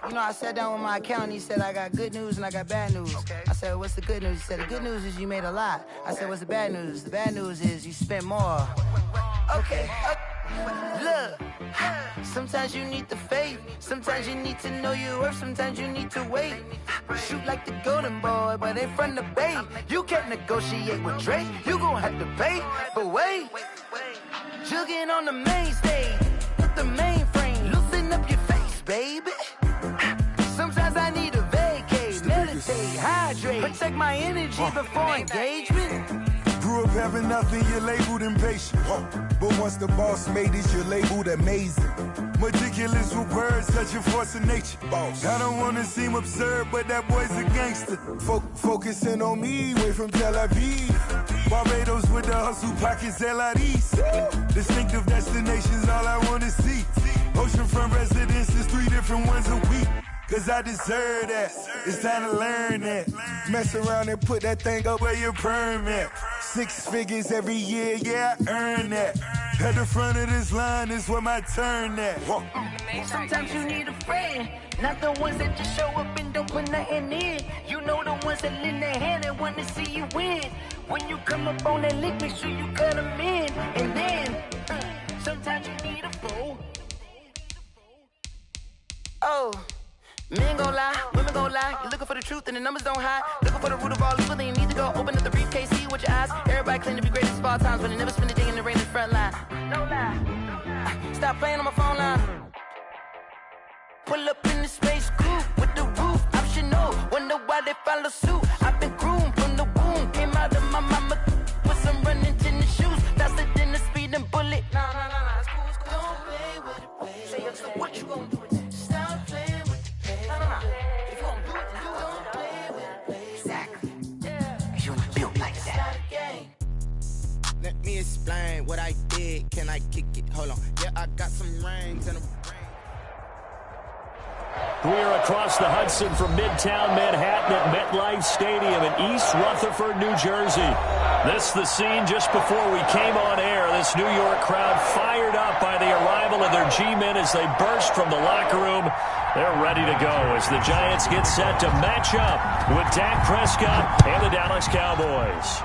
You know, I sat down with my accountant. He said, I got good news and I got bad news. Okay. I said, what's the good news? He said, the good news is you made a lot. I said, what's the bad news? The bad news is you spent more. Okay. Look, sometimes you need the faith. Sometimes you need to know your worth. Sometimes you need to wait. Shoot like the golden boy, but in front of the bay. You can't negotiate with Drake. You gon' have to pay. But wait, jugging on the main stage with the mainframe. Loosen up your face, baby. Sometimes I need a vacate, meditate, hydrate, protect my energy before engagement. Grew up having nothing, you're labeled impatient. But once the boss made it, you're labeled amazing. Meticulous with words, such a force of nature. I don't wanna seem absurd, but that boy's a gangster. Focusing on me, way from Tel Aviv. Barbados with the hustle pockets, LIDs. Distinctive destinations, all I wanna see. Oceanfront residences, 3 different ones a week. Cause I deserve that, it's time to learn that. Mess around and put that thing up where your perm at. 6 figures every year, yeah, I earn that. At the front of this line is where my turn at. Sometimes you need a friend, not the ones that just show up and don't put nothing in. You know the ones that lend their hand and want to see you win. When you come up on that lick, make sure you cut them in. And then, sometimes you need a fool. Oh. Men gon' lie, women gon' lie. You're looking for the truth and the numbers don't hide. Looking for the root of all evil, then you need to go open up the briefcase, see with your eyes. Everybody claim to be greatest of all times, but they never spend a day in the rain in the front line. No lie. Stop playing on my phone line. Pull up in the space coupe with the roof optional. Wonder why they follow suit. I've been groomed from the womb. Came out of my mama with some running tennis shoes. Faster than the speeding bullet. Nah, it's cool, it's cool. Don't play with it, baby. Say, so what you gon' do with it? Stop playing. If you don't do it, then you don't play with it. Exactly. Yeah. You built like that. Let me explain what I did. Can I kick it? Hold on. Yeah, I got some rings and a ring. We're across the Hudson from Midtown Manhattan at MetLife Stadium in East Rutherford, New Jersey. This the scene just before we came on air. This New York crowd fired up by the arrival of their G-men as they burst from the locker room. They're ready to go as the Giants get set to match up with Dak Prescott and the Dallas Cowboys.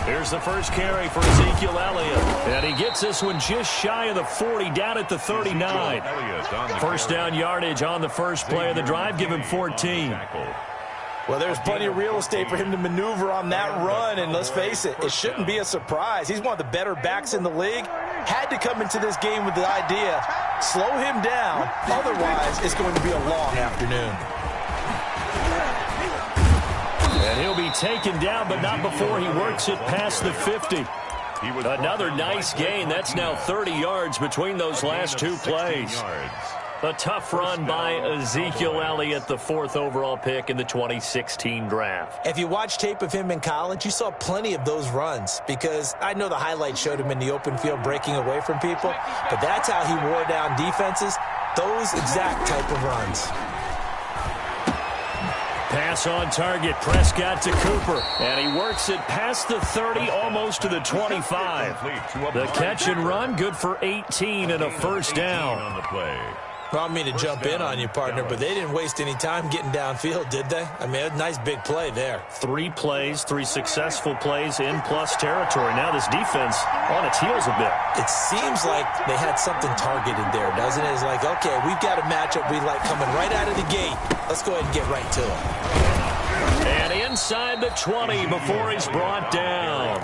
Here's the first carry for Ezekiel Elliott. And he gets this one just shy of the 40, down at the 39. First down yardage on the first play of the drive, give him 14. Well, there's plenty of real estate for him to maneuver on that run, and let's face it, it shouldn't be a surprise. He's one of the better backs in the league. Had to come into this game with the idea, slow him down, otherwise it's going to be a long afternoon. And he'll be taken down, but not before he works it past the 50. Another nice gain. That's now 30 yards between those last two plays. A tough run by Ezekiel Elliott, the 4th overall pick in the 2016 draft. If you watch tape of him in college, you saw plenty of those runs, because I know the highlights showed him in the open field breaking away from people, but that's how he wore down defenses, those exact type of runs. Pass on target. Prescott to Cooper. And he works it past the 30, almost to the 25. The catch and run, good for 18 and a first down. I don't mean to jump in on you, partner, but they didn't waste any time getting downfield, did they? I mean, a nice big play there. 3 plays, 3 successful plays in plus territory. Now this defense on its heels a bit. It seems like they had something targeted there, doesn't it? It's like, okay, we've got a matchup we like coming right out of the gate. Let's go ahead and get right to it. And inside the 20 before he's brought down.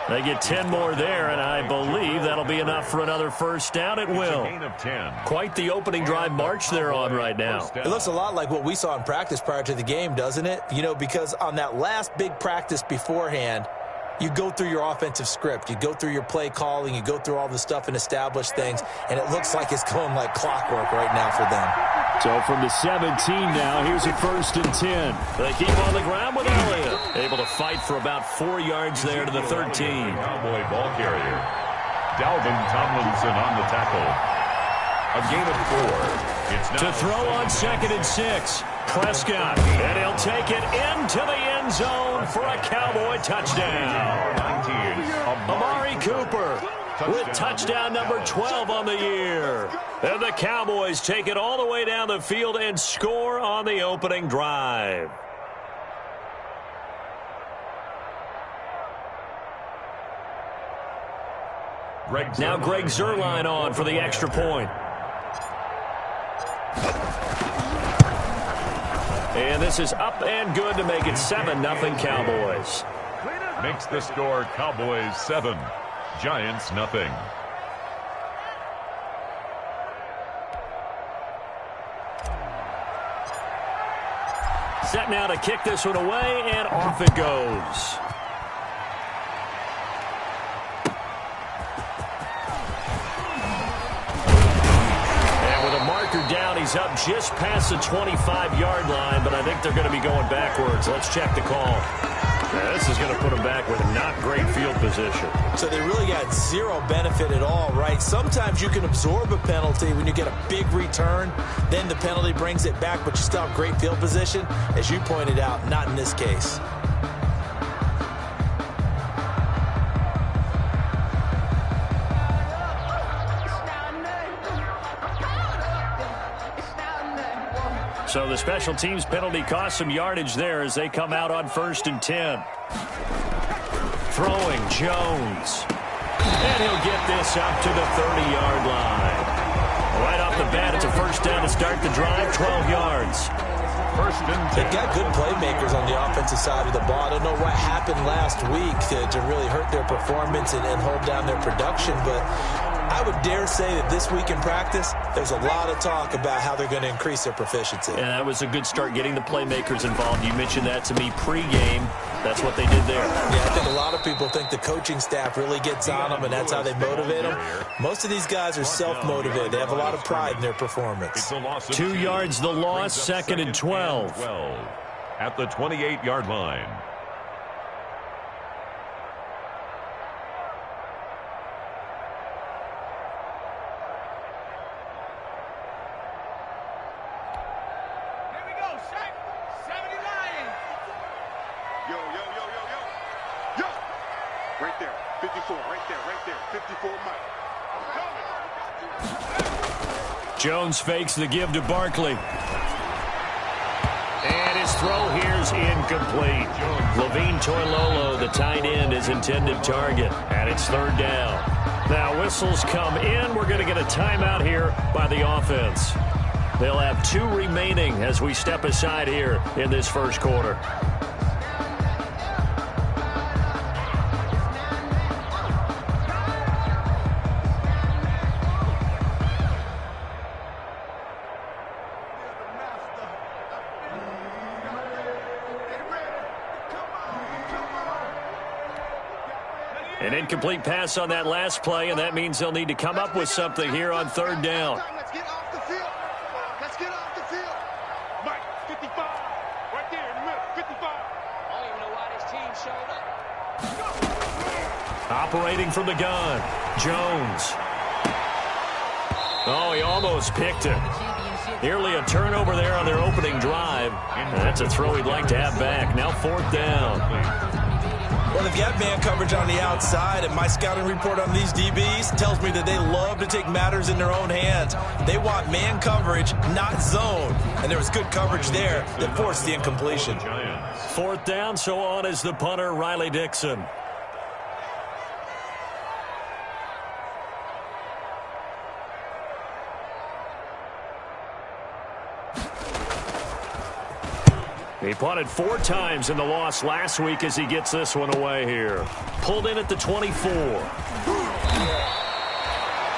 They get 10 more there, and I believe that'll be enough for another first down. It will. Quite the opening drive march they're on right now. It looks a lot like what we saw in practice prior to the game, doesn't it? You know, because on that last big practice beforehand, you go through your offensive script. You go through your play calling. You go through all the stuff and establish things, and it looks like it's going like clockwork right now for them. So from the 17 now, here's a 1st and 10. They keep on the ground with Elliott. Able to fight for about 4 yards there to the 13. Cowboy ball carrier. Dalvin Tomlinson on the tackle. A gain of 4. It's now to throw on 2nd and 6. Prescott. And he'll take it into the end zone for a Cowboy touchdown. 19. Amari Cooper with touchdown number 12 on the year. And the Cowboys take it all the way down the field and score on the opening drive. Now Greg Zuerlein on for the extra point. And this is up and good to make it 7-0 Cowboys. Makes the score Cowboys 7, Giants nothing. Set now to kick this one away, and off it goes. Down, he's up just past the 25-yard line, but I think they're going to be going backwards. Let's check the call. Yeah, this is going to put them back with not great field position. So they really got zero benefit at all, right? Sometimes you can absorb a penalty when you get a big return, then the penalty brings it back, but you still have great field position. As you pointed out, not in this case. So the special teams penalty cost some yardage there as they come out on 1st and 10. Throwing Jones. And he'll get this up to the 30-yard line. Right off the bat, it's a first down to start the drive, 12 yards. They've got good playmakers on the offensive side of the ball. I don't know what happened last week to really hurt their performance and hold down their production, but I would dare say that this week in practice, there's a lot of talk about how they're going to increase their proficiency. And that was a good start, getting the playmakers involved. You mentioned that to me pregame. That's what they did there. Yeah, I think a lot of people think the coaching staff really gets on them, and that's how they motivate them. Most of these guys are self-motivated. They have a lot of pride in their performance. 2 yards the loss, 2nd and 12. At the 28-yard line. Right there, 54, right there, 54 Mike. Jones fakes the give to Barkley. And his throw here's incomplete. Levine Toilolo, the tight end, is intended target. And it's 3rd down. Now whistles come in. We're going to get a timeout here by the offense. They'll have 2 remaining as we step aside here in this first quarter. An incomplete pass on that last play, and that means they'll need to come up with something here on 3rd down. Let's get off the field. Let's get off the field. Mike, 55. Right there in the middle, 55. I don't even know why this team showed up. Operating from the gun, Jones. Oh, he almost picked it. Nearly a turnover there on their opening drive. And that's a throw he'd like to have back. Now 4th down. Well, they've got man coverage on the outside, and my scouting report on these DBs tells me that they love to take matters in their own hands. They want man coverage, not zone. And there was good coverage there that forced the incompletion. 4th down, so on is the punter, Riley Dixon. He punted 4 times in the loss last week as he gets this one away here. Pulled in at the 24.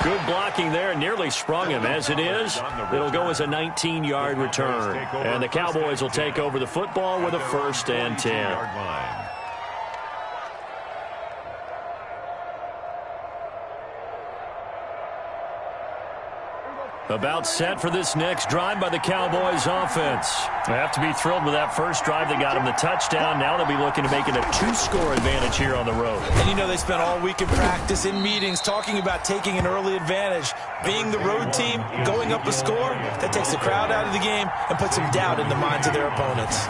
Good blocking there. Nearly sprung him. As it is, it'll go as a 19-yard return. And the Cowboys will take over the football with a 1st and 10. About set for this next drive by the Cowboys offense. They have to be thrilled with that first drive that got them the touchdown. Now they'll be looking to make it a 2-score advantage here on the road. And you know they spent all week in practice, in meetings, talking about taking an early advantage. Being the road team, going up a score, that takes the crowd out of the game and puts some doubt in the minds of their opponents.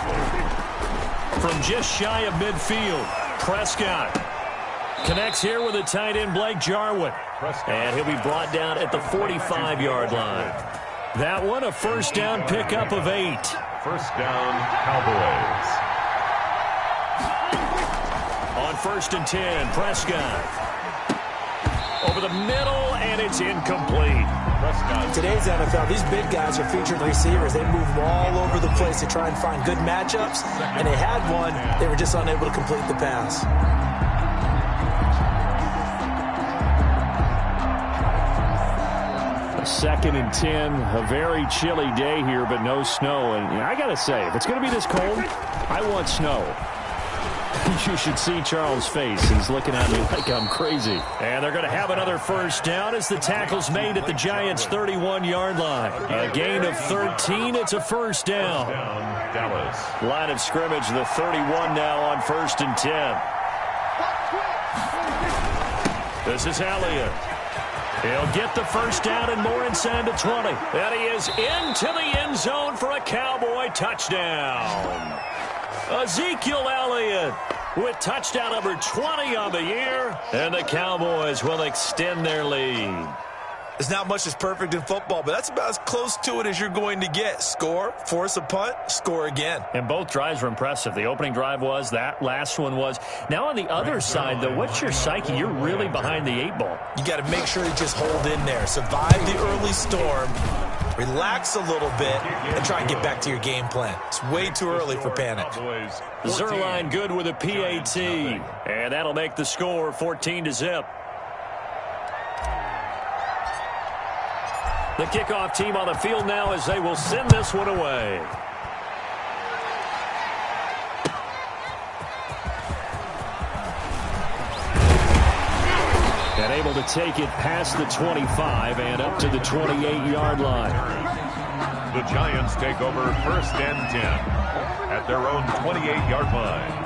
From just shy of midfield, Prescott connects here with the tight end Blake Jarwin. And he'll be brought down at the 45-yard line. That one, a 1st down pickup of 8. 1st down, Cowboys. On 1st and 10, Prescott. Over the middle, and it's incomplete. In today's NFL, these big guys are featured receivers. They move all over the place to try and find good matchups. And they had one. They were just unable to complete the pass. 2nd and 10, a very chilly day here, but no snow. And I got to say, if it's going to be this cold, I want snow. You should see Charles' face. He's looking at me like I'm crazy. And they're going to have another 1st down as the tackle's made at the Giants' 31-yard line. A gain of 13. It's a 1st down. Dallas. Line of scrimmage, the 31 now on 1st and 10. This is Elliott. He'll get the 1st down and more inside the 20. And he is into the end zone for a Cowboy touchdown. Ezekiel Elliott with touchdown number 20 on the year. And the Cowboys will extend their lead. There's not much that's perfect in football, but that's about as close to it as you're going to get. Score, force a punt, score again. And both drives were impressive. The opening drive was, that last one was. Now on the other side, though, what's your psyche? You're really behind the 8 ball. You got to make sure you just hold in there. Survive the early storm, relax a little bit, and try and get back to your game plan. It's way too early for panic. Zerline good with a PAT. And that'll make the score 14-0. The kickoff team on the field now as they will send this one away. And able to take it past the 25 and up to the 28-yard line. The Giants take over 1st and 10 at their own 28-yard line.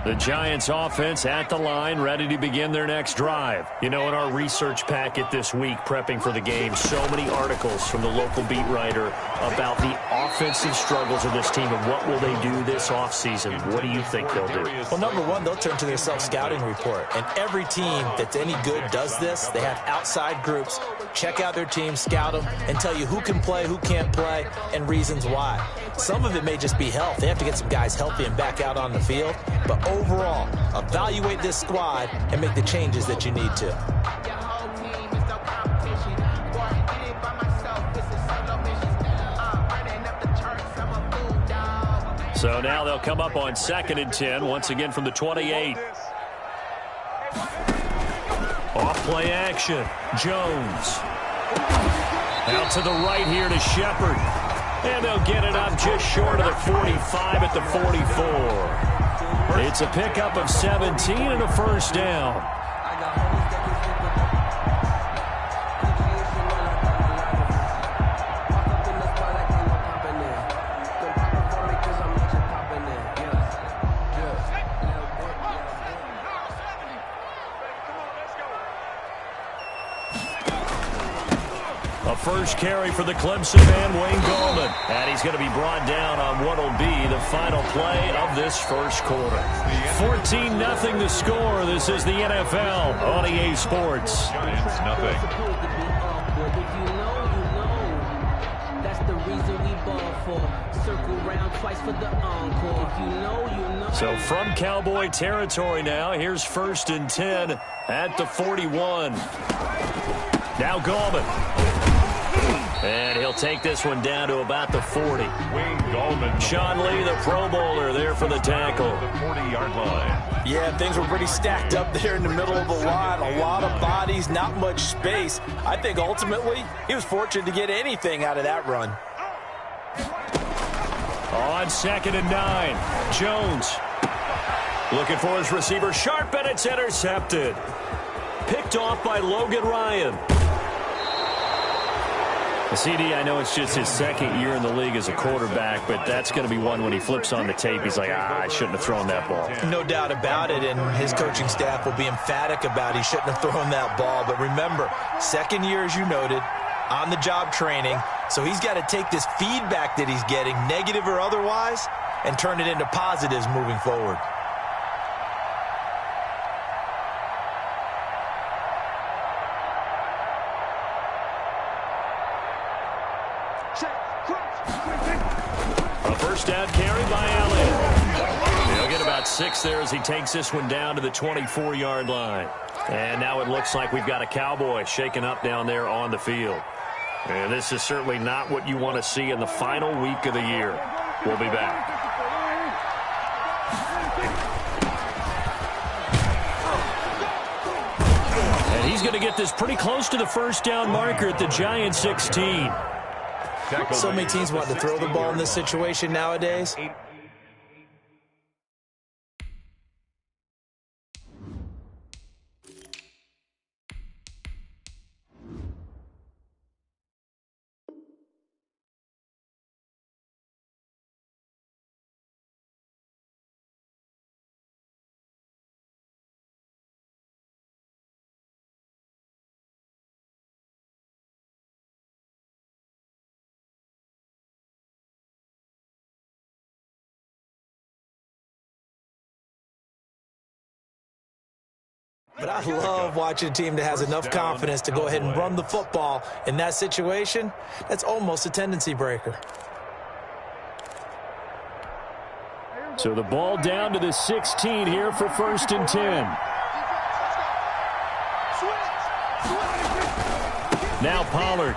The Giants offense at the line, ready to begin their next drive. You know, in our research packet this week, prepping for the game, so many articles from the local beat writer about the offensive struggles of this team and what will they do this offseason. What do you think they'll do? Well, number one, they'll turn to their self-scouting report. And every team that's any good does this. They have outside groups. Check out their team, scout them, and tell you who can play, who can't play, and reasons why. Some of it may just be health. They have to get some guys healthy and back out on the field. But overall, evaluate this squad and make the changes that you need to. So now they'll come up on 2nd and 10, once again from the 28. Off play action. Jones. Out to the right here to Shepard. And they'll get it up just short of the 45 at the 44. It's a pickup of 17 and a first down. First carry for the Clemson man, Wayne Gallman. And he's going to be brought down on what will be the final play of this first quarter. 14-0 the score. This is the NFL on EA Sports. Giants nothing. That's the reason we ball for. Circle round twice for the encore. If you know, you know. So from Cowboy territory now, here's 1st and 10 at the 41. Now Gallman. And he'll take this one down to about the 40. Wayne Gallman. Sean Lee, the Pro Bowler, there for the tackle. The 40-yard line. Yeah, things were pretty stacked up there in the middle of the line. A lot of bodies, not much space. I think ultimately he was fortunate to get anything out of that run. On 2nd and 9, Jones looking for his receiver. Sharp, and it's intercepted. Picked off by Logan Ryan. CD, I know it's just his 2nd year in the league as a quarterback, but that's going to be one when he flips on the tape. He's like, I shouldn't have thrown that ball. No doubt about it, and his coaching staff will be emphatic about he shouldn't have thrown that ball. But remember, 2nd year, as you noted, on-the-job training, so he's got to take this feedback that he's getting, negative or otherwise, and turn it into positives moving forward. A first down carry by Allen. He'll get about 6 there as he takes this one down to the 24-yard line. And now it looks like we've got a Cowboy shaken up down there on the field. And this is certainly not what you want to see in the final week of the year. We'll be back. And he's going to get this pretty close to the first down marker at the Giants 16. So many teams want to throw the ball in this situation nowadays. But I love watching a team that has enough confidence to go ahead and run the football. In that situation, that's almost a tendency breaker. So the ball down to the 16 here for 1st and 10. Now Pollard.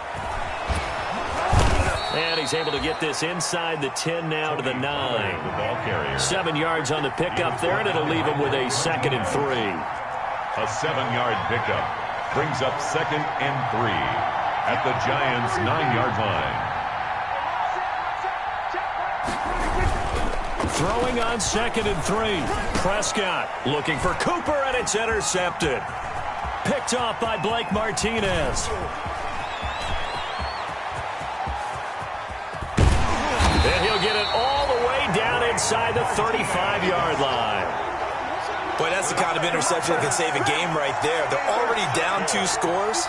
And he's able to get this inside the 10 now to the 9. The ball carrier. 7 yards on the pickup there, and it'll leave him with a 2nd and 3. A 7-yard pickup brings up 2nd and 3 at the Giants' 9-yard line. Throwing on 2nd and 3. Prescott looking for Cooper, and it's intercepted. Picked off by Blake Martinez. And he'll get it all the way down inside the 35-yard line. Boy, that's the kind of interception that can save a game right there. They're already down 2 scores.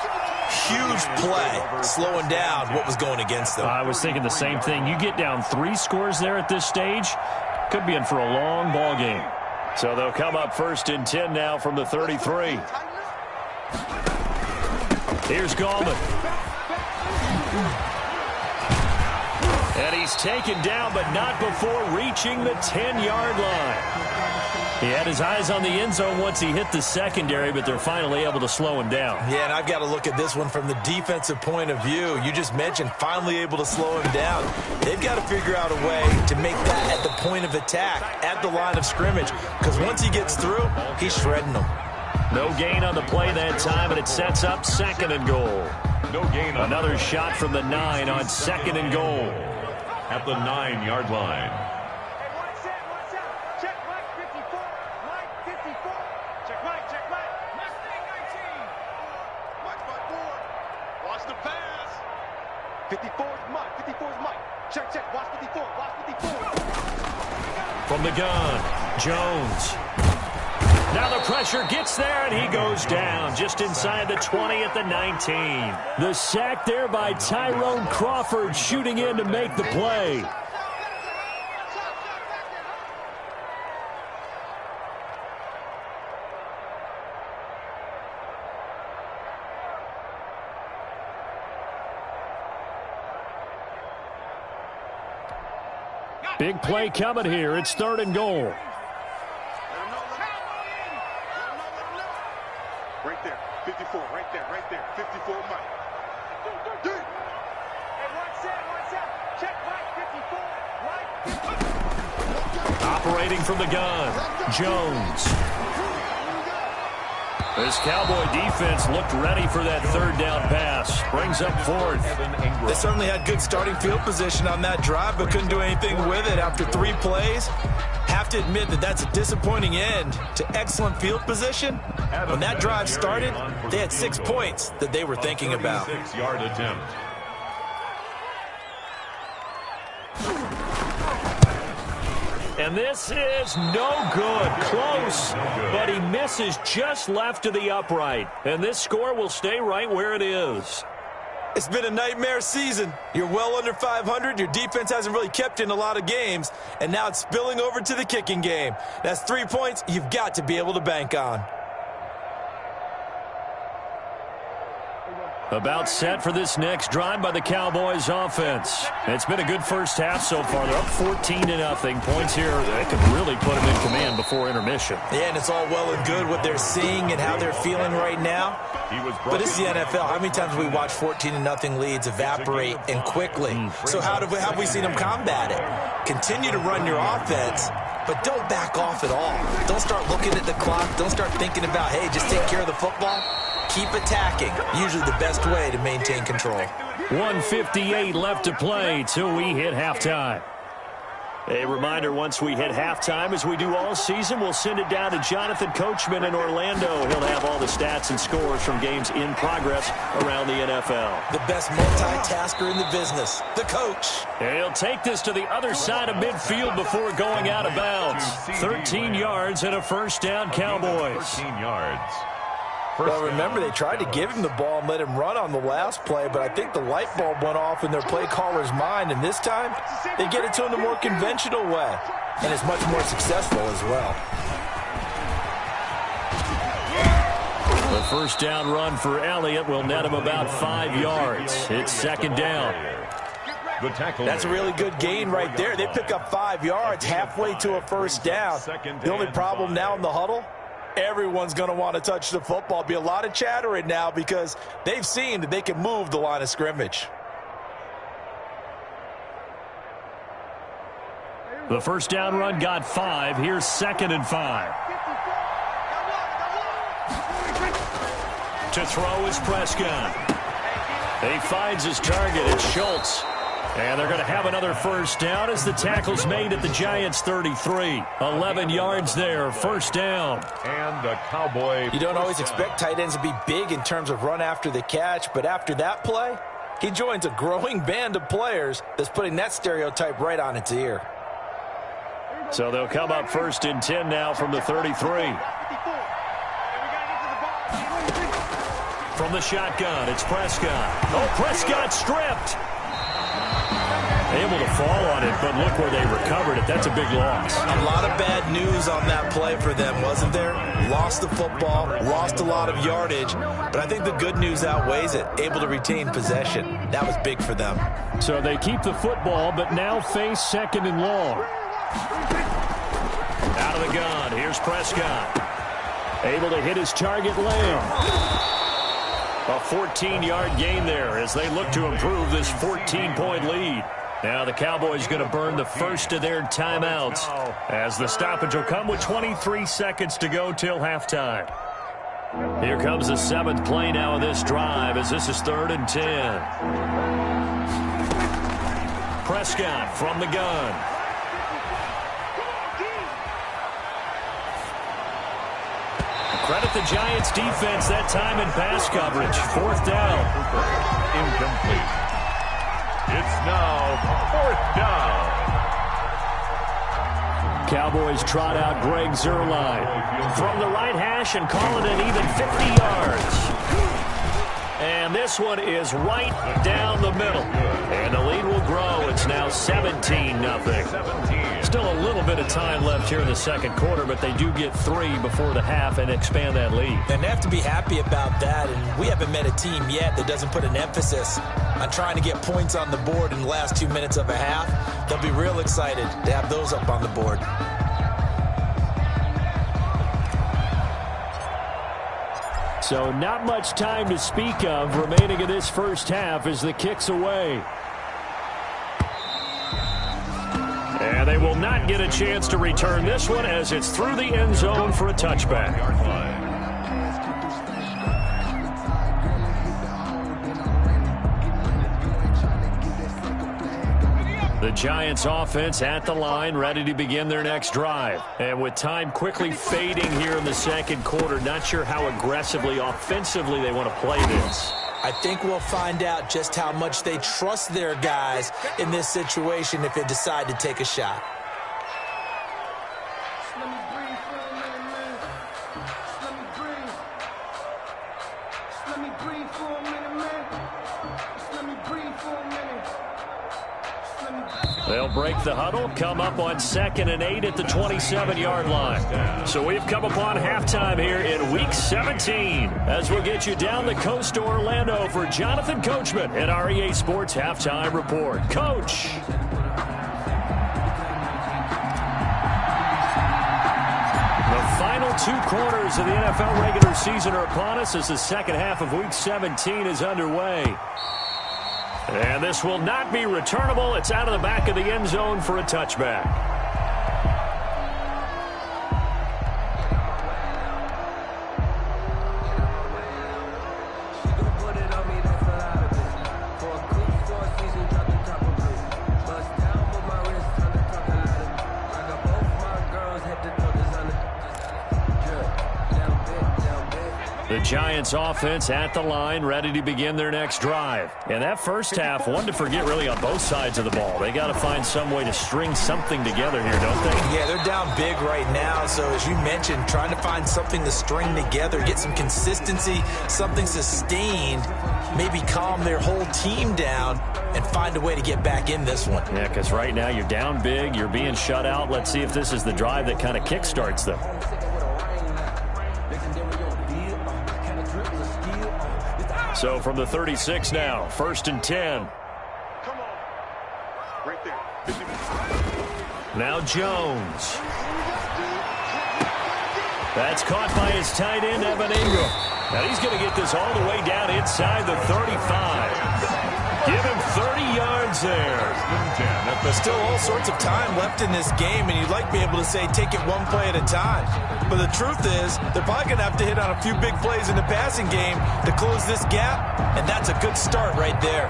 Huge play, slowing down what was going against them. I was thinking the same thing. You get down 3 scores there at this stage, could be in for a long ball game. So they'll come up 1st and 10 now from the 33. Here's Gallman. And he's taken down, but not before reaching the 10-yard line. He had his eyes on the end zone once he hit the secondary, but they're finally able to slow him down. Yeah, and I've got to look at this one from the defensive point of view. You just mentioned finally able to slow him down. They've got to figure out a way to make that at the point of attack, at the line of scrimmage, because once he gets through, he's shredding them. No gain on the play that time, and it sets up 2nd and goal. No gain on Another shot from the 9 on 2nd and goal. at the 9-yard line. Hey, one set. Check Mike 54. Mike 54. Check Mike. Mustang 19. Mike's by 4. Watch the pass. 54 is Mike. 54 is Mike. Check. Watch 54. Watch 54. From the gun, Jones. Now the pressure gets there, and he goes down just inside the 20 at the 19. The sack there by Tyrone Crawford, shooting in to make the play. Big play coming here. It's 3rd and goal. Right there, 54, right there, 54, Mike. Hey, one set. Check Mike 54. Operating from the gun, Jones. This Cowboy defense looked ready for that 3rd down pass. Brings up 4th. They certainly had good starting field position on that drive, but couldn't do anything with it after 3 plays. Have to admit that that's a disappointing end to excellent field position. When that drive started, they had 6 points that they were thinking about. 6-yard attempt. And this is no good. Close, but he misses just left of the upright. And this score will stay right where it is. It's been a nightmare season. You're well under 500. Your defense hasn't really kept in a lot of games. And now it's spilling over to the kicking game. That's 3 points you've got to be able to bank on. About set for this next drive by the Cowboys offense. It's been a good first half so far. They're up 14-0. Points here that could really put them in command before intermission. Yeah, and it's all well and good what they're seeing and how they're feeling right now. But it's the NFL. How many times we watch 14-0 leads evaporate and quickly? So how have we seen them combat it? Continue to run your offense, but don't back off at all. Don't start looking at the clock. Don't start thinking about, hey, just take care of the football. Keep attacking. Usually the best way to maintain control. 1:58 left to play till we hit halftime. A reminder, once we hit halftime, as we do all season, we'll send it down to Jonathan Coachman in Orlando. He'll have all the stats and scores from games in progress around the NFL. The best multitasker in the business, the coach. He'll take this to the other side of midfield before going out of bounds. 13 yards and a 1st down, Cowboys. 13 yards. Well, remember, they tried to give him the ball and let him run on the last play, but I think the light bulb went off in their play caller's mind, and this time they get it to him the more conventional way, and it's much more successful as well. The 1st down run for Elliott will net him about 5 yards. It's 2nd down. That's a really good gain right there. They pick up 5 yards halfway to a 1st down. The only problem now in the huddle, everyone's going to want to touch the football. Be a lot of chattering now because they've seen that they can move the line of scrimmage. The 1st down run got 5. Here's 2nd and 5. To throw is Prescott. He finds his target. It's Schultz. And they're going to have another 1st down as the tackle's made at the Giants' 33. 11 yards there, 1st down. And the Cowboy. You don't always expect tight ends to be big in terms of run after the catch, but after that play, he joins a growing band of players that's putting that stereotype right on its ear. So they'll come up 1st and 10 now from the 33. From the shotgun, it's Prescott. Oh, Prescott stripped. Able to fall on it, but look where they recovered it. That's a big loss. A lot of bad news on that play for them, wasn't there? Lost the football, lost a lot of yardage, but I think the good news outweighs it. Able to retain possession. That was big for them. So they keep the football, but now face 2nd and long. Out of the gun, here's Prescott. Able to hit his target, Lamb. A 14-yard gain there as they look to improve this 14-point lead. Now the Cowboys going to burn the first of their timeouts as the stoppage will come with 23 seconds to go till halftime. Here comes the 7th play now of this drive as this is 3rd and 10. Prescott from the gun. Credit the Giants defense that time in pass coverage. 4th down. Incomplete. It's now 4th down. Cowboys trot out Greg Zuerlein from the right hash and call it an even 50 yards. And this one is right down the middle. And the lead will grow. It's now 17-0. Still a little bit of time left here in the second quarter, but they do get 3 before the half and expand that lead. And they have to be happy about that. And we haven't met a team yet that doesn't put an emphasis on trying to get points on the board in the last 2 minutes of a half. They'll be real excited to have those up on the board. So not much time to speak of remaining in this first half as the kick's away. And they will not get a chance to return this one as it's through the end zone for a touchback. The Giants offense at the line, ready to begin their next drive. And with time quickly fading here in the second quarter, not sure how aggressively, offensively they want to play this. I think we'll find out just how much they trust their guys in this situation if they decide to take a shot. They'll break the huddle, come up on 2nd and 8 at the 27-yard line. So we've come upon halftime here in Week 17 as we'll get you down the coast to Orlando for Jonathan Coachman at our EA Sports Halftime Report. Coach. The final 2 quarters of the NFL regular season are upon us as the second half of Week 17 is underway. And this will not be returnable. It's out of the back of the end zone for a touchback. The Giants offense at the line, ready to begin their next drive. And that first half, one to forget really on both sides of the ball. They got to find some way to string something together here, don't they? Yeah, they're down big right now. So as you mentioned, trying to find something to string together, get some consistency, something sustained, maybe calm their whole team down and find a way to get back in this one. Yeah, because right now you're down big, you're being shut out. Let's see if this is the drive that kind of kickstarts them. So from the 36 now, 1st and 10. Come on. Right there. Now Jones. That's caught by his tight end, Evan Ingram. Now he's going to get this all the way down inside the 35. Give him 30 yards there. There's still all sorts of time left in this game, and you'd like to be able to say take it one play at a time. But the truth is, they're probably going to have to hit on a few big plays in the passing game to close this gap, and that's a good start right there.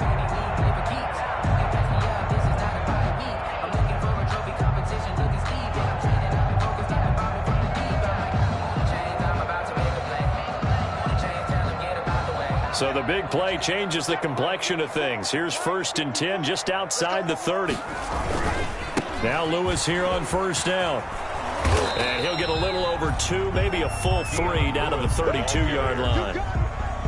So the big play changes the complexion of things. Here's 1st and 10 just outside the 30. Now Lewis here on 1st down. And he'll get a little over 2, maybe a full 3 down to the 32-yard line.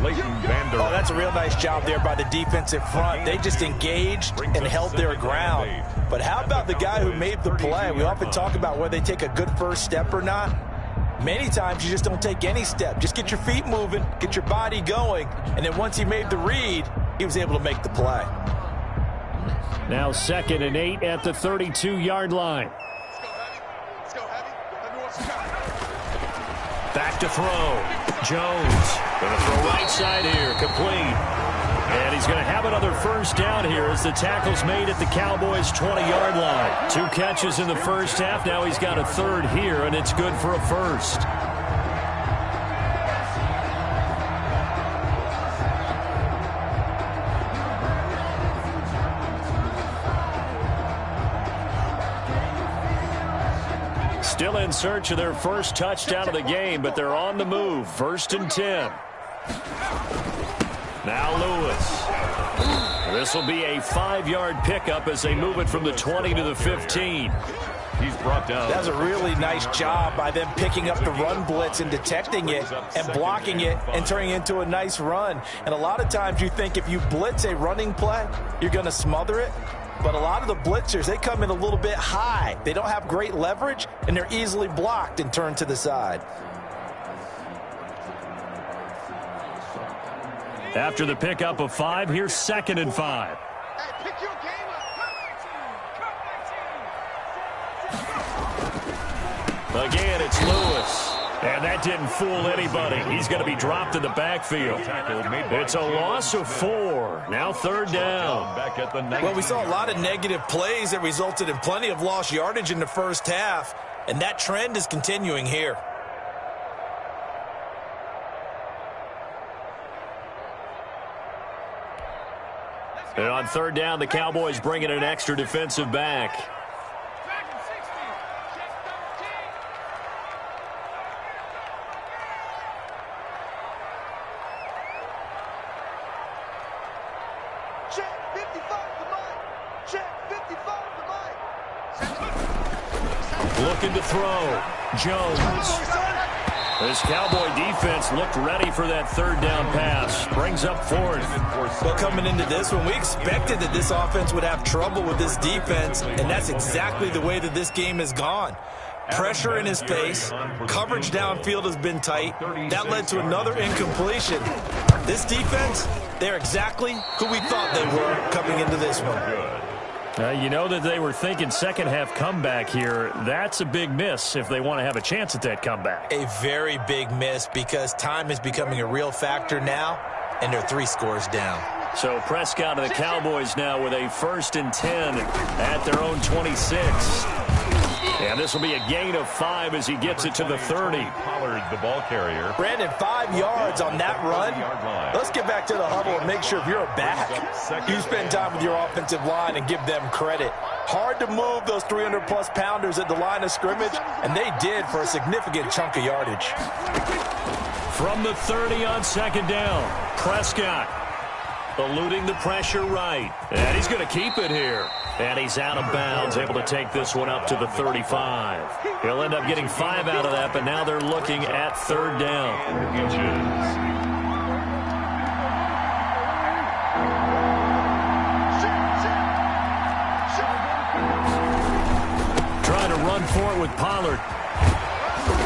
Oh, that's a real nice job there by the defensive front. They just engaged and held their ground. But how about the guy who made the play? We often talk about whether they take a good first step or not. Many times you just don't take any step. Just get your feet moving, get your body going, and then once he made the read, he was able to make the play. Now 2nd and 8 at the 32-yard line. Let's go, Heavy. Let me watch you shot. Back to throw. Jones going to throw right side here, complete. And he's going to have another 1st down here as the tackle's made at the Cowboys' 20-yard line. 2 catches in the first half. Now he's got a 3rd here, and it's good for a 1st. Still in search of their first touchdown of the game, but they're on the move. 1st and 10. Now Lewis. This will be a 5-yard pickup as they move it from the 20 to the 15. He's brought down. That's a really nice job by them picking up the run blitz and detecting it and blocking it and turning it into a nice run. And a lot of times you think if you blitz a running play, you're going to smother it. But a lot of the blitzers, they come in a little bit high. They don't have great leverage, and they're easily blocked and turned to the side. After the pickup of 5, here's 2nd and 5. Hey, pick your game up. Again, it's Lewis. And that didn't fool anybody. He's going to be dropped in the backfield. It's a loss of 4. Now 3rd down. Well, we saw a lot of negative plays that resulted in plenty of lost yardage in the first half, and that trend is continuing here. And on 3rd down, the Cowboys bring in an extra defensive back. Check 55 to Mike. Check 55 to Mike. Looking to throw. Jones. This Cowboy defense looked ready for that 3rd down pass. Brings up 4th. Well, coming into this one, we expected that this offense would have trouble with this defense, and that's exactly the way that this game has gone. Pressure in his face. Coverage downfield has been tight. That led to another incompletion. This defense, they're exactly who we thought they were coming into this one. You know that they were thinking second half comeback here. That's a big miss if they want to have a chance at that comeback. A very big miss because time is becoming a real factor now, and they're 3 scores down. So Prescott and the Cowboys now with a 1st and 10 at their own 26. And this will be a gain of 5 as he gets it to the 30. Pollard, the ball carrier. Brandon, 5 yards on that run. Let's get back to the huddle and make sure if you're a back, you spend time with your offensive line and give them credit. Hard to move those 300-plus pounders at the line of scrimmage, and they did for a significant chunk of yardage. From the 30 on 2nd down, Prescott eluding the pressure right. And he's going to keep it here. And he's out of bounds, able to take this one up to the 35. He'll end up getting 5 out of that, but now they're looking at 3rd down. Trying to run for it with Pollard.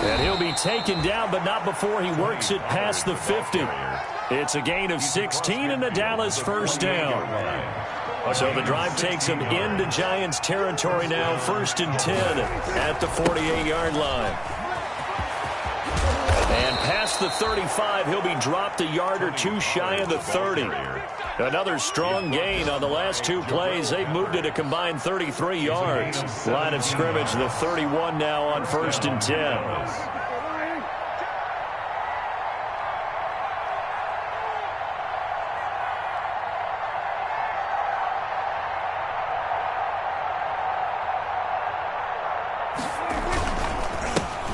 And he'll be taken down, but not before he works it past the 50. It's a gain of 16 and the Dallas 1st down. So the drive takes him into Giants territory now, 1st and 10 at the 48-yard line. And past the 35, he'll be dropped a yard or 2 shy of the 30. Another strong gain on the last 2 plays. They've moved it a combined 33 yards. Line of scrimmage, the 31 now on 1st and 10.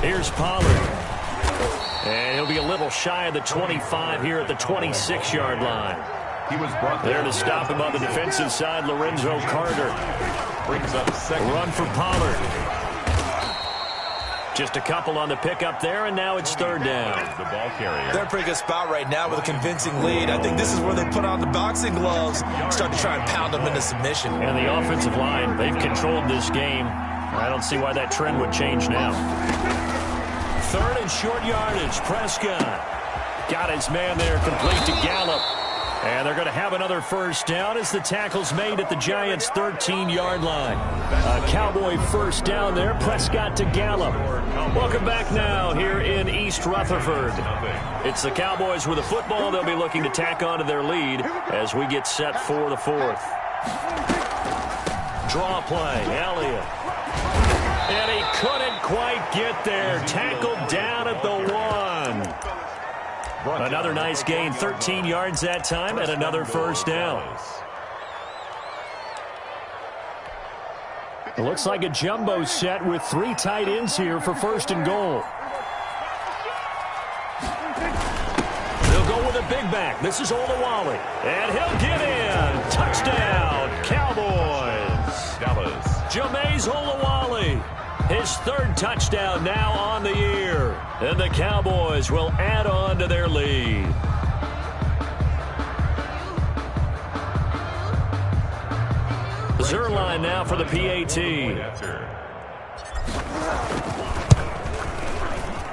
Here's Pollard. And he'll be a little shy of the 25 here at the 26-yard line. He was brought there to stop him on the defensive side, Lorenzo Carter. Brings up 2nd. Run for Pollard. Just a couple on the pickup there, and now it's 3rd down. The ball carrier. They're in a pretty good spot right now with a convincing lead. I think this is where they put on the boxing gloves, start to try and pound them into submission. And the offensive line, they've controlled this game. I don't see why that trend would change now. 3rd and short yardage. Prescott got his man there, complete to Gallup. And they're going to have another 1st down as the tackle's made at the Giants' 13-yard line. A Cowboy 1st down there. Prescott to Gallup. Welcome back now here in East Rutherford. It's the Cowboys with a football. They'll be looking to tack on to their lead as we get set for the 4th. Draw play. Elliott. And he couldn't quite get there. Tackled down at the 1. Another nice gain, 13 yards that time, and another 1st down. It looks like a jumbo set with 3 tight ends here for 1st and goal. They'll go with a big back. This is Olawale. And he'll get in. Touchdown, Cowboys. Dallas. Jameis Olawale. His 3rd touchdown now on the year. And the Cowboys will add on to their lead. Zerline now for the PAT.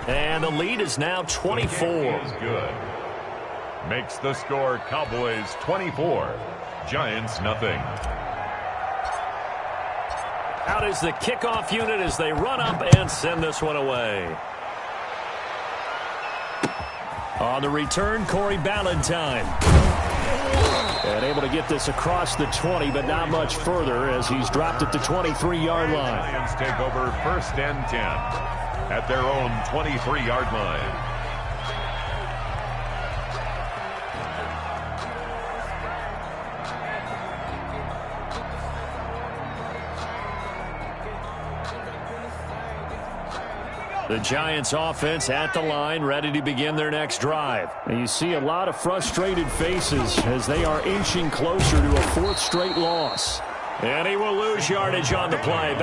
And the lead is now 24. Is good. Makes the score Cowboys 24. Giants nothing. Out is the kickoff unit as they run up and send this one away. On the return, Corey Ballantyne. And able to get this across the 20, but not much further as he's dropped at the 23-yard line. Lions take over 1st and 10 at their own 23-yard line. The Giants offense at the line, ready to begin their next drive. And you see a lot of frustrated faces as they are inching closer to a 4th straight loss. And he will lose yardage on the play.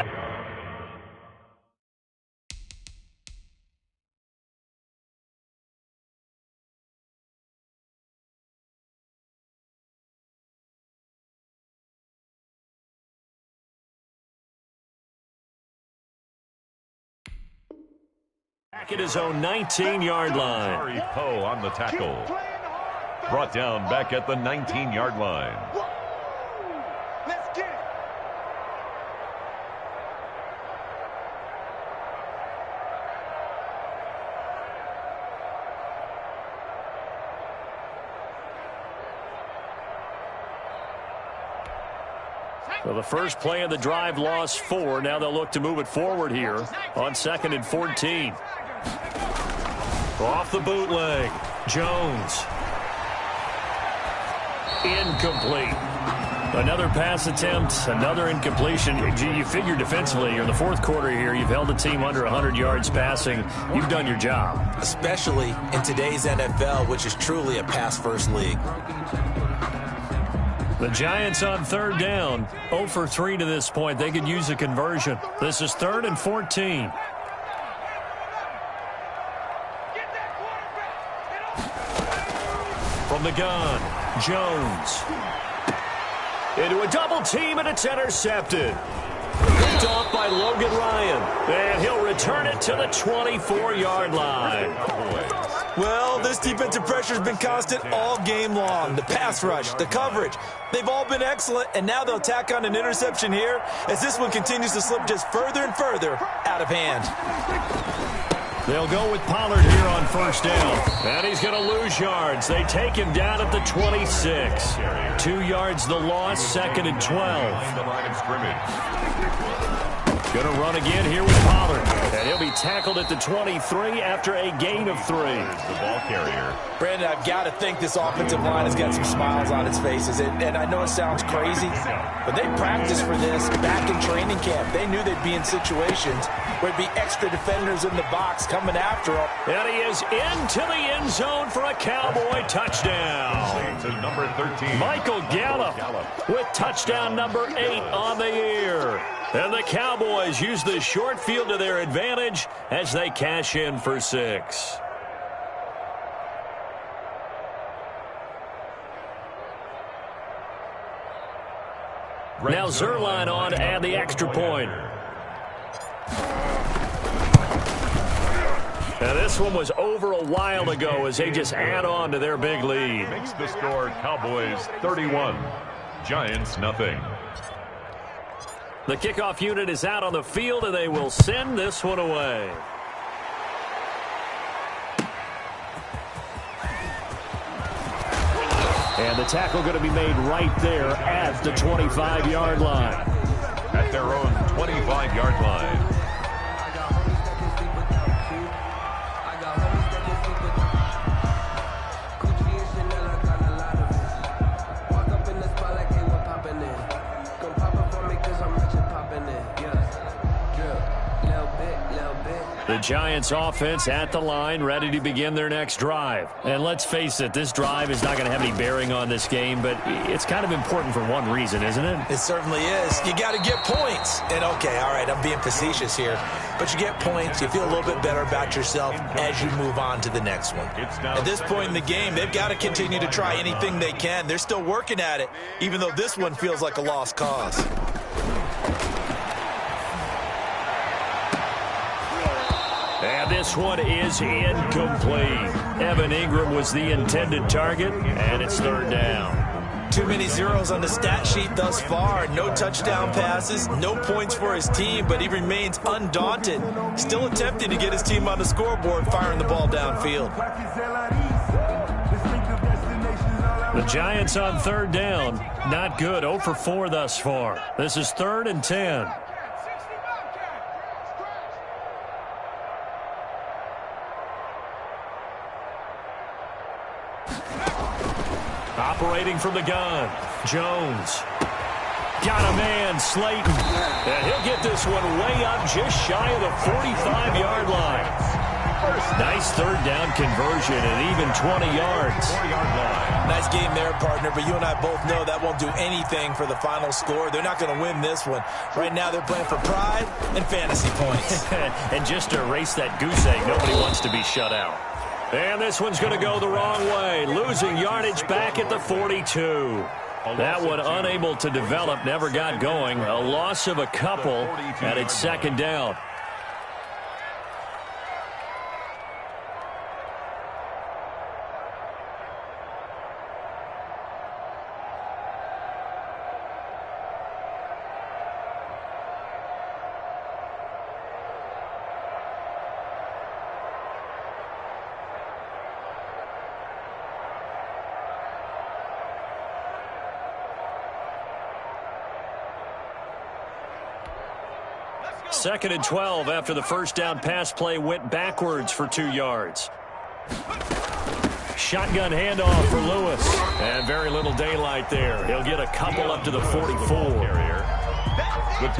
Back at his own 19-yard line. Harry Poe on the tackle. Brought down back at the 19-yard line. Let's get it. So the first play of the drive lost 4. Now they'll look to move it forward here on 2nd and 14. Off the bootleg. Jones. Incomplete. Another pass attempt, another incompletion. You figure defensively, you're in the 4th quarter here. You've held the team under 100 yards passing. You've done your job. Especially in today's NFL, which is truly a pass-first league. The Giants on 3rd down. 0 for 3 to this point. They could use a conversion. This is 3rd and 14. From the gun, Jones. Into a double team, and it's intercepted. Picked off by Logan Ryan. And he'll return it to the 24-yard line. Well, this defensive pressure has been constant all game long. The pass rush, the coverage, they've all been excellent, and now they'll tack on an interception here as this one continues to slip just further and further out of hand. They'll go with Pollard here on 1st down. And he's going to lose yards. They take him down at the 26. 2 yards the loss, 2nd and 12. The line of scrimmage. Going to run again here with Pollard. And he'll be tackled at the 23 after a gain of 3. The ball carrier. Brandon, I've got to think this offensive line has got some smiles on its faces. And I know it sounds crazy, but they practiced for this back in training camp. They knew they'd be in situations where there'd be extra defenders in the box coming after them. And he is into the end zone for a Cowboy touchdown. To number 13. Michael Gallup with touchdown number 8 on the year. And the Cowboys use the short field to their advantage as they cash in for 6. Now Zerline on to add the extra point. Now this one was over a while ago as they just add on to their big lead. Makes the score Cowboys 31. Giants nothing. The kickoff unit is out on the field, and they will send this one away. And the tackle going to be made right there at the 25-yard line. At their own 25-yard line. The Giants offense at the line, ready to begin their next drive. And let's face it, this drive is not going to have any bearing on this game, but it's kind of important for one reason, isn't it? It certainly is. You got to get points. And okay, all right, I'm being facetious here, but you get points, you feel a little bit better about yourself as you move on to the next one. At this point in the game, they've got to continue to try anything they can. They're still working at it, even though this one feels like a lost cause. And this one is incomplete. Evan Ingram was the intended target, and it's third down. Too many zeros on the stat sheet thus far. No touchdown passes, no points for his team, but he remains undaunted. Still attempting to get his team on the scoreboard, firing the ball downfield. The Giants on third down. Not good. 0 for 4 thus far. This is 3rd and 10. Operating from the gun, Jones. Got a man, Slayton. And he'll get this one way up just shy of the 45-yard line. Nice third down conversion and even 20 yards. Nice game there, partner, but you and I both know that won't do anything for the final score. They're not going to win this one. Right now they're playing for pride and fantasy points. And just to erase that goose egg, nobody wants to be shut out. And this one's going to go the wrong way. Losing yardage back at the 42. That one unable to develop, never got going. A loss of a couple, and it's second down. Second and 12 after the first down pass play went backwards for 2 yards. Shotgun handoff for Lewis. And very little daylight there. He'll get a couple up to the 44.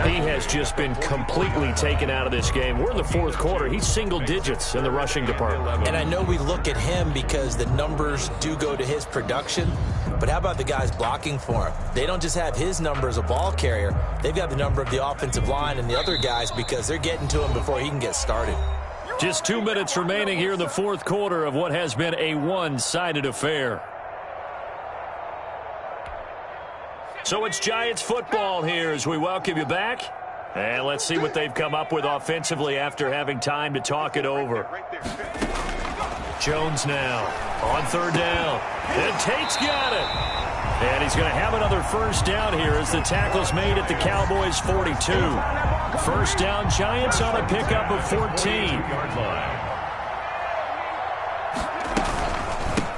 He has just been completely taken out of this game. We're in the fourth quarter. He's single digits in the rushing department. And I know we look at him because the numbers do go to his production. But how about the guys blocking for him? They don't just have his number as a ball carrier. They've got the number of the offensive line and the other guys because they're getting to him before he can get started. Just 2 minutes remaining here in the fourth quarter of what has been a one-sided affair. So it's Giants football here as we welcome you back. And let's see what they've come up with offensively after having time to talk it over. Jones now on third down. And Tate's got it. And he's going to have another first down here as the tackle's made at the Cowboys' 42. First down, Giants on a pickup of 14.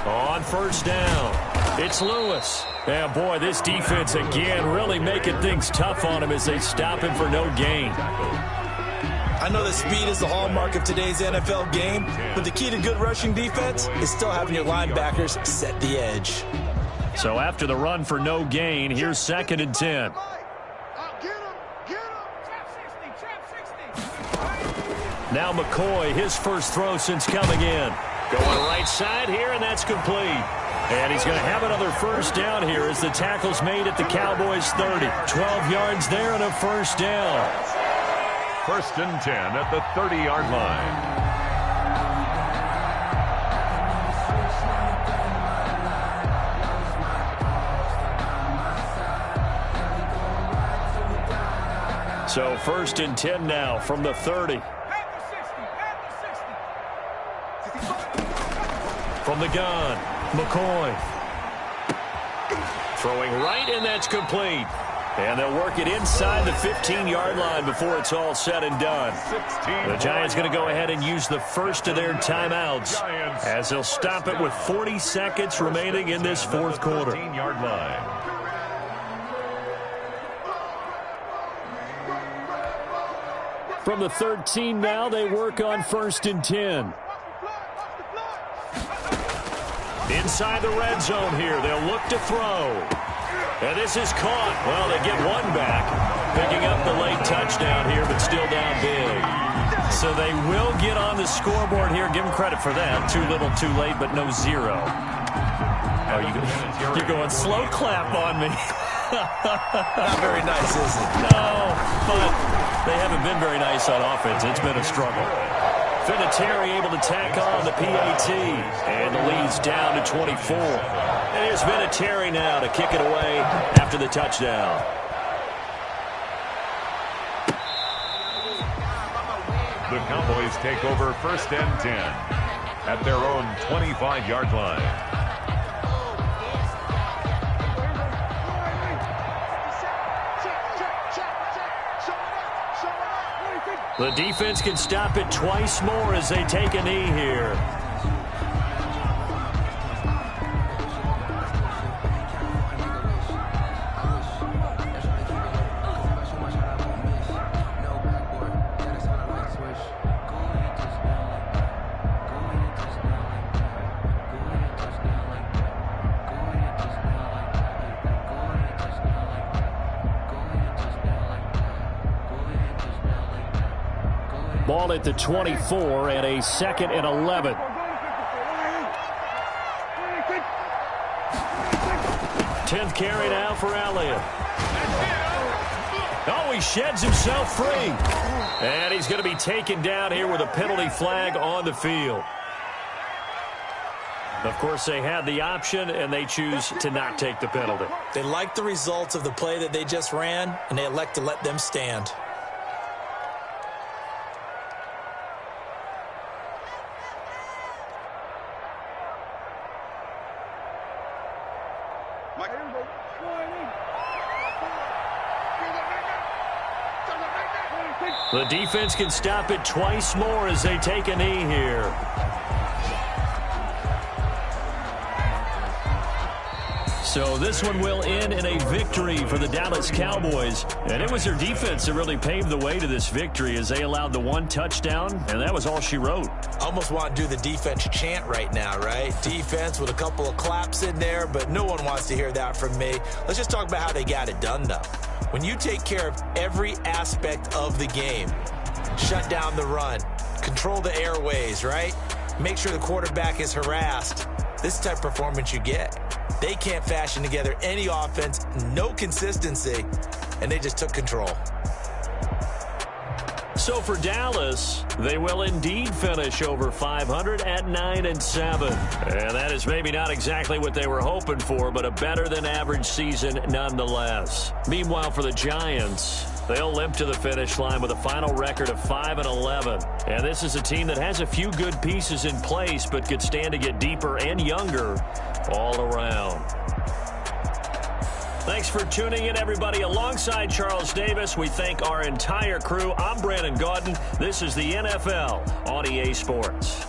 On first down, it's Lewis. And boy, this defense again really making things tough on him as they stop him for no gain. I know that speed is the hallmark of today's NFL game, but the key to good rushing defense is still having your linebackers set the edge. So after the run for no gain, here's second and 10. Now McCoy, his first throw since coming in. Going right side here, and that's complete. And he's going to have another first down here as the tackle's made at the Cowboys' 30. 12 yards there and a first down. First and 10 at the 30-yard line. So first and 10 now from the 30. From the gun, McCoy. Throwing right, and that's complete. And they'll work it inside the 15-yard line before it's all said and done. The Giants going to go ahead and use the first of their timeouts as they'll stop it with 40 seconds remaining in this fourth quarter. 15-yard line. From the 13 now, they work on first and 10. Inside the red zone here, they'll look to throw. And this is caught. Well, they get one back. Picking up the late touchdown here, but still down big. So they will get on the scoreboard here. Give them credit for that. Too little, too late, but no zero. Oh, you're going slow clap on me. Not very nice, is it? No, but they haven't been very nice on offense. It's been a struggle. Vinatieri able to tack on the PAT, and the lead's down to 24. And here's Vinatieri now to kick it away after the touchdown. The Cowboys take over 1st and 10 at their own 25-yard line. The defense can stop it twice more as they take a knee here. Ball at the 24 and a 2nd and 11. Tenth carry now for Elliott. Oh, he sheds himself free. And he's going to be taken down here with a penalty flag on the field. Of course, they had the option, and they choose to not take the penalty. They like the results of the play that they just ran, and they elect to let them stand. The defense can stop it twice more as they take a knee here. So this one will end in a victory for the Dallas Cowboys. And it was their defense that really paved the way to this victory as they allowed the one touchdown, and that was all she wrote. Almost want to do the defense chant right now, right? Defense with a couple of claps in there, but no one wants to hear that from me. Let's just talk about how they got it done, though. When you take care of every aspect of the game, shut down the run, control the airways, right? Make sure the quarterback is harassed. This is the type of performance you get. They can't fashion together any offense, no consistency, and they just took control. So for Dallas, they will indeed finish over 500 at 9-7. And that is maybe not exactly what they were hoping for, but a better than average season nonetheless. Meanwhile, for the Giants, they'll limp to the finish line with a final record of 5-11. And this is a team that has a few good pieces in place, but could stand to get deeper and younger all around. Thanks for tuning in, everybody. Alongside Charles Davis, we thank our entire crew. I'm Brandon Gaudin. This is the NFL on EA Sports.